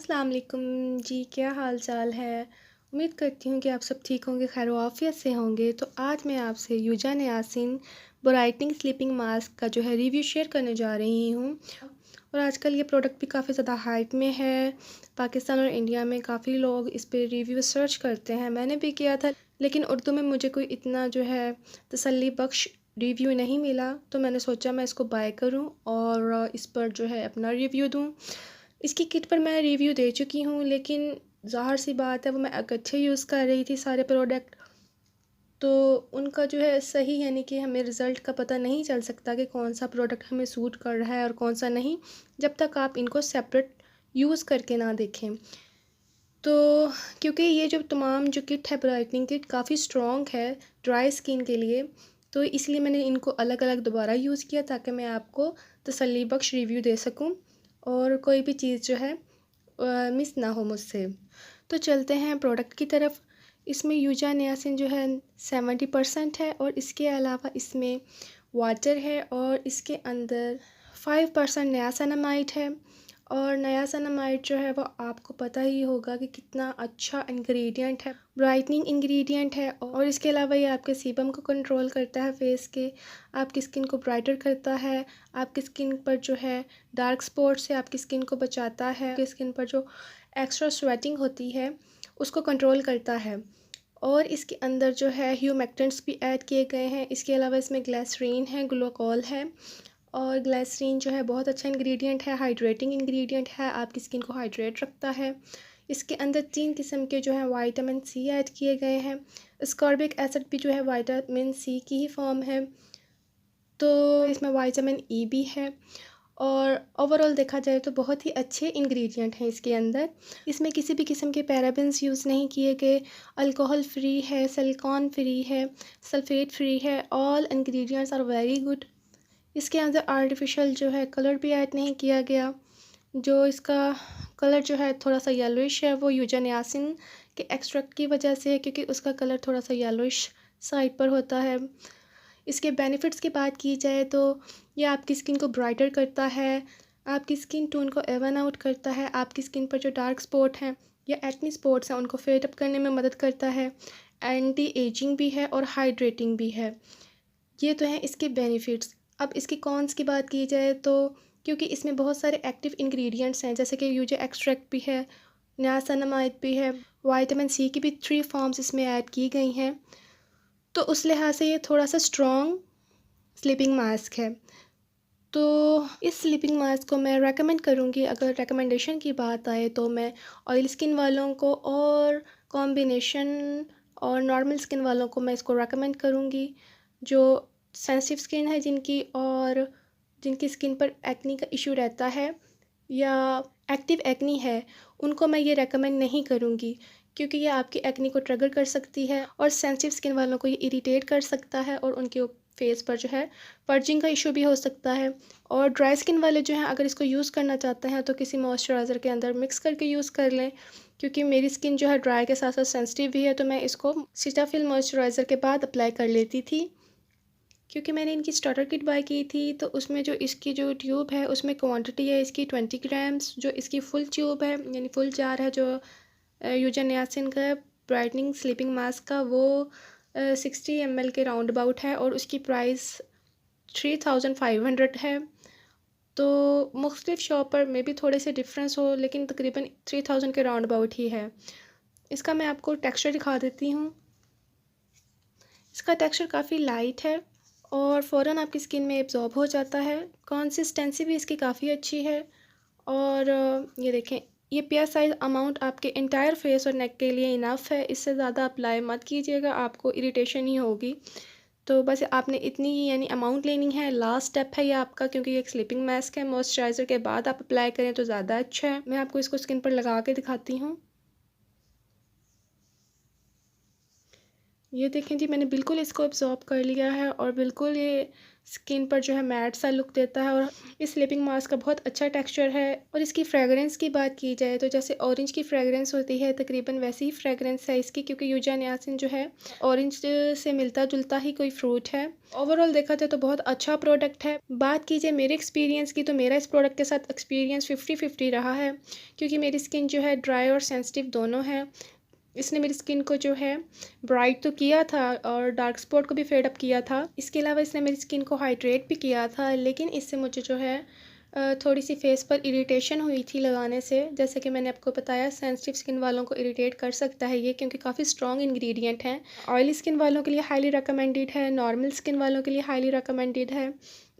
अस्सलाम वालेकुम जी, क्या हाल चाल है। उम्मीद करती हूँ कि आप सब ठीक होंगे, खैर आफियत से होंगे। तो आज मैं आपसे यूजा नियासिन ब्राइटनिंग स्लीपिंग मास्क का जो है रिव्यू शेयर करने जा रही हूँ। और आजकल ये प्रोडक्ट भी काफ़ी ज़्यादा हाइप में है। पाकिस्तान और इंडिया में काफ़ी लोग इस पे रिव्यू सर्च करते हैं, मैंने भी किया था, लेकिन उर्दू में मुझे कोई इतना जो है तसल्ली बख्श रिव्यू नहीं मिला। तो मैंने सोचा मैं इसको बाय करूं और इस पर जो है अपना रिव्यू दूं। इसकी किट पर मैं रिव्यू दे चुकी हूँ, लेकिन ज़ाहिर सी बात है वो मैं इकट्ठे यूज़ कर रही थी सारे प्रोडक्ट, तो उनका जो है सही यानी कि हमें रिज़ल्ट का पता नहीं चल सकता कि कौन सा प्रोडक्ट हमें सूट कर रहा है और कौन सा नहीं, जब तक आप इनको सेपरेट यूज़ करके ना देखें। तो क्योंकि ये जो तमाम जो किट है ब्राइटनिंग किट काफ़ी स्ट्रॉन्ग है ड्राई स्किन के लिए, तो इसलिए मैंने इनको अलग अलग दोबारा यूज़ किया ताकि मैं आपको तसल्ली बख्श रिव्यू दे सकूं और कोई भी चीज़ जो है मिस ना हो मुझसे। तो चलते हैं प्रोडक्ट की तरफ। इसमें यूजा नियासिन जो है 70% है और इसके अलावा इसमें वाटर है और इसके अंदर 5% नियासिनामाइड है। और नियासिनामाइड जो है वो आपको पता ही होगा कि कितना अच्छा इंग्रेडिएंट है, ब्राइटनिंग इंग्रेडिएंट है। और इसके अलावा ये आपके सीबम को कंट्रोल करता है, फेस के आपकी स्किन को ब्राइटर करता है, आपकी स्किन पर जो है डार्क स्पॉट से आपकी स्किन को बचाता है, आपकी स्किन पर जो एक्स्ट्रा स्वेटिंग होती है उसको कंट्रोल करता है। और इसके अंदर जो है ह्यूमेक्टेंट्स भी ऐड किए गए हैं। इसके अलावा इसमें ग्लिसरीन है, ग्लूकोल है। और ग्लिसरीन जो है बहुत अच्छा इंग्रेडिएंट है, हाइड्रेटिंग इंग्रेडिएंट है, आपकी स्किन को हाइड्रेट रखता है। इसके अंदर 3 किस्म के जो है विटामिन सी ऐड किए गए हैं। स्कॉर्बिक एसिड भी जो है विटामिन सी की ही फॉर्म है, तो इसमें विटामिन ई भी है। और ओवरऑल देखा जाए तो बहुत ही अच्छे इंग्रेडिएंट हैं इसके अंदर। इसमें किसी भी किस्म के पैराबेन्स यूज़ नहीं किए गए, अल्कोहल फ्री है, सिलिकॉन फ्री है, सल्फेट फ्री है। All ingredients are very good. इसके अंदर आर्टिफिशियल जो है कलर भी ऐड नहीं किया गया। जो इसका कलर जो है थोड़ा सा येलोइश है, वो यूजा नियासिन के एक्सट्रैक्ट की वजह से है, क्योंकि उसका कलर थोड़ा सा येलोइश साइड पर होता है। इसके बेनिफिट्स की बात की जाए तो ये आपकी स्किन को ब्राइटर करता है, आपकी स्किन टोन को एवन आउट करता है, आपकी स्किन पर जो डार्क स्पॉट हैं या एक्ने स्पॉट्स हैं उनको फेड अप करने में मदद करता है, एंटी एजिंग भी है और हाइड्रेटिंग भी है। ये तो हैं इसके बेनिफिट्स। अब इसके कॉन्स की बात की जाए तो क्योंकि इसमें बहुत सारे एक्टिव इंग्रेडिएंट्स हैं, जैसे कि यूजा एक्सट्रैक्ट भी है, नियासिनामाइड भी है, विटामिन सी की भी 3 फॉर्म्स इसमें ऐड की गई हैं, तो उस लिहाज से ये थोड़ा सा स्ट्रॉन्ग स्लीपिंग मास्क है। तो इस स्लीपिंग मास्क को मैं रेकमेंड करूँगी। अगर रिकमेंडेशन की बात आए तो मैं ऑयल स्किन वालों को और कॉम्बिनेशन और नॉर्मल स्किन वालों को मैं इसको रेकमेंड करूँगी। जो सेंसिटिव स्किन है जिनकी, और जिनकी स्किन पर एक्नी का इशू रहता है या एक्टिव एक्नी है, उनको मैं ये रेकमेंड नहीं करूँगी, क्योंकि ये आपकी एक्नी को ट्रिगर कर सकती है और सेंसिटिव स्किन वालों को ये इरिटेट कर सकता है और उनके फेस पर जो है पर्जिंग का इशू भी हो सकता है। और ड्राई स्किन वाले जो हैं अगर इसको यूज़ करना चाहते हैं तो किसी मॉइस्चराइज़र के अंदर मिक्स करके यूज़ कर लें, क्योंकि मेरी स्किन जो है ड्राई के साथ साथ सेंसिटिव भी है, तो मैं इसको सीटाफिल मॉइस्चराइज़र के बाद अप्लाई कर लेती थी। क्योंकि मैंने इनकी स्टार्टर किट बाय की थी तो उसमें जो इसकी जो ट्यूब है उसमें क्वांटिटी है इसकी 20 ग्राम्स। जो इसकी फुल ट्यूब है यानी फुल जार है जो यूजा नियासिन का ब्राइटनिंग स्लीपिंग मास्क का, वो 60 ml के राउंड अबाउट है और उसकी प्राइस 3500 है। तो मुख्तलिफ शॉप पर मे भी थोड़े से डिफरेंस हो, लेकिन तकरीबन 3000 के राउंड अबाउट ही है। इसका मैं आपको टेक्सचर दिखा देती हूँ। इसका टेक्सचर काफ़ी लाइट है और फ़ौरन आपकी स्किन में एब्जॉर्ब हो जाता है। कंसिस्टेंसी भी इसकी काफ़ी अच्छी है। और ये देखें, ये पेयर साइज अमाउंट आपके इंटायर फेस और नेक के लिए इनफ है। इससे ज़्यादा अप्लाई मत कीजिएगा, आपको इरिटेशन ही होगी। तो बस आपने इतनी ही यानी अमाउंट लेनी है। लास्ट स्टेप है ये आपका, क्योंकि ये एक स्लीपिंग मास्क है, मॉइस्चराइज़र के बाद आप अप्लाई करें तो ज़्यादा अच्छा है। मैं आपको इसको स्किन पर लगा के दिखाती हूँ। ये देखें जी, मैंने बिल्कुल इसको एब्ज़ॉर्ब कर लिया है और बिल्कुल ये स्किन पर जो है मैट सा लुक देता है और इस स्लीपिंग मास्क का बहुत अच्छा टेक्सचर है। और इसकी फ्रेगरेंस की बात की जाए तो जैसे ऑरेंज की फ्रेगरेंस होती है तकरीबन वैसी ही फ्रेगरेंस है इसकी, क्योंकि यूजा नियासिन जो है ऑरेंज से मिलता जुलता ही कोई फ्रूट है। ओवरऑल देखा जाए तो बहुत अच्छा प्रोडक्ट है। बात कीजिए मेरे एक्सपीरियंस की तो मेरा इस प्रोडक्ट के साथ एक्सपीरियंस 50-50 रहा है, क्योंकि मेरी स्किन जो है ड्राई और सेंसिटिव दोनों है। इसने मेरी स्किन को जो है ब्राइट तो किया था और डार्क स्पॉट को भी फेड अप किया था। इसके अलावा इसने मेरी स्किन को हाइड्रेट भी किया था, लेकिन इससे मुझे जो है थोड़ी सी फेस पर इरिटेशन हुई थी लगाने से। जैसे कि मैंने आपको बताया, सेंसिटिव स्किन वालों को इरिटेट कर सकता है ये, क्योंकि काफ़ी स्ट्रॉन्ग इंग्रेडिएंट हैं। ऑयली स्किन वालों के लिए हाईली रिकमेंडेड है, नॉर्मल स्किन वालों के लिए हाईली रिकमेंडेड है।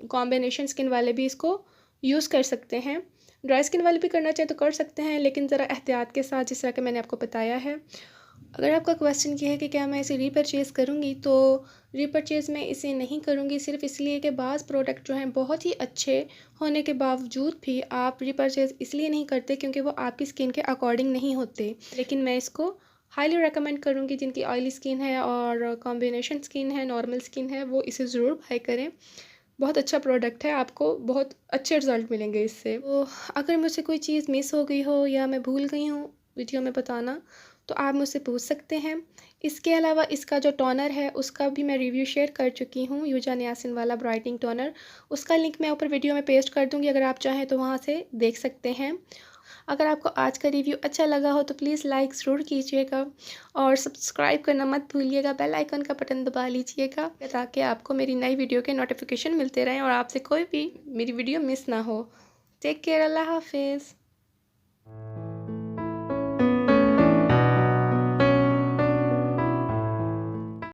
कॉम्बिनेशन स्किन वाले भी इसको यूज़ कर सकते हैं। ड्राई स्किन वाले भी करना चाहे तो कर सकते हैं, लेकिन ज़रा एहतियात के साथ, जिस तरह कि मैंने आपको बताया है। अगर आपका क्वेश्चन ये है कि क्या मैं इसे रीपरचेज़ करूँगी, तो रीपरचेज़ मैं इसे नहीं करूँगी, सिर्फ़ इसलिए कि बाज़ प्रोडक्ट जो हैं बहुत ही अच्छे होने के बावजूद भी आप रीपरचेज़ इसलिए नहीं करते क्योंकि वो आपकी स्किन के अकॉर्डिंग नहीं होते। लेकिन मैं इसको हाईली रिकमेंड करूँगी, जिनकी ऑयली स्किन है और कॉम्बिनेशन स्किन है, नॉर्मल स्किन है, वो इसे ज़रूर बाय करें। बहुत अच्छा प्रोडक्ट है, आपको बहुत अच्छे रिज़ल्ट मिलेंगे इससे। तो अगर मुझसे कोई चीज़ मिस हो गई हो या मैं भूल गई हूँ वीडियो में बताना, तो आप मुझसे पूछ सकते हैं। इसके अलावा इसका जो टोनर है उसका भी मैं रिव्यू शेयर कर चुकी हूँ, यूजा नियासिन वाला ब्राइटनिंग टोनर। उसका लिंक मैं ऊपर वीडियो में पेस्ट कर दूँगी, अगर आप चाहें तो वहाँ से देख सकते हैं। अगर आपको आज का रिव्यू अच्छा लगा हो तो प्लीज़ लाइक ज़रूर कीजिएगा और सब्सक्राइब करना मत भूलिएगा, बेल आइकन का बटन दबा लीजिएगा ताकि आपको मेरी नई वीडियो के नोटिफिकेशन मिलते रहें और आपसे कोई भी मेरी वीडियो मिस ना हो। टेक केयर, अल्लाह हाफिज़।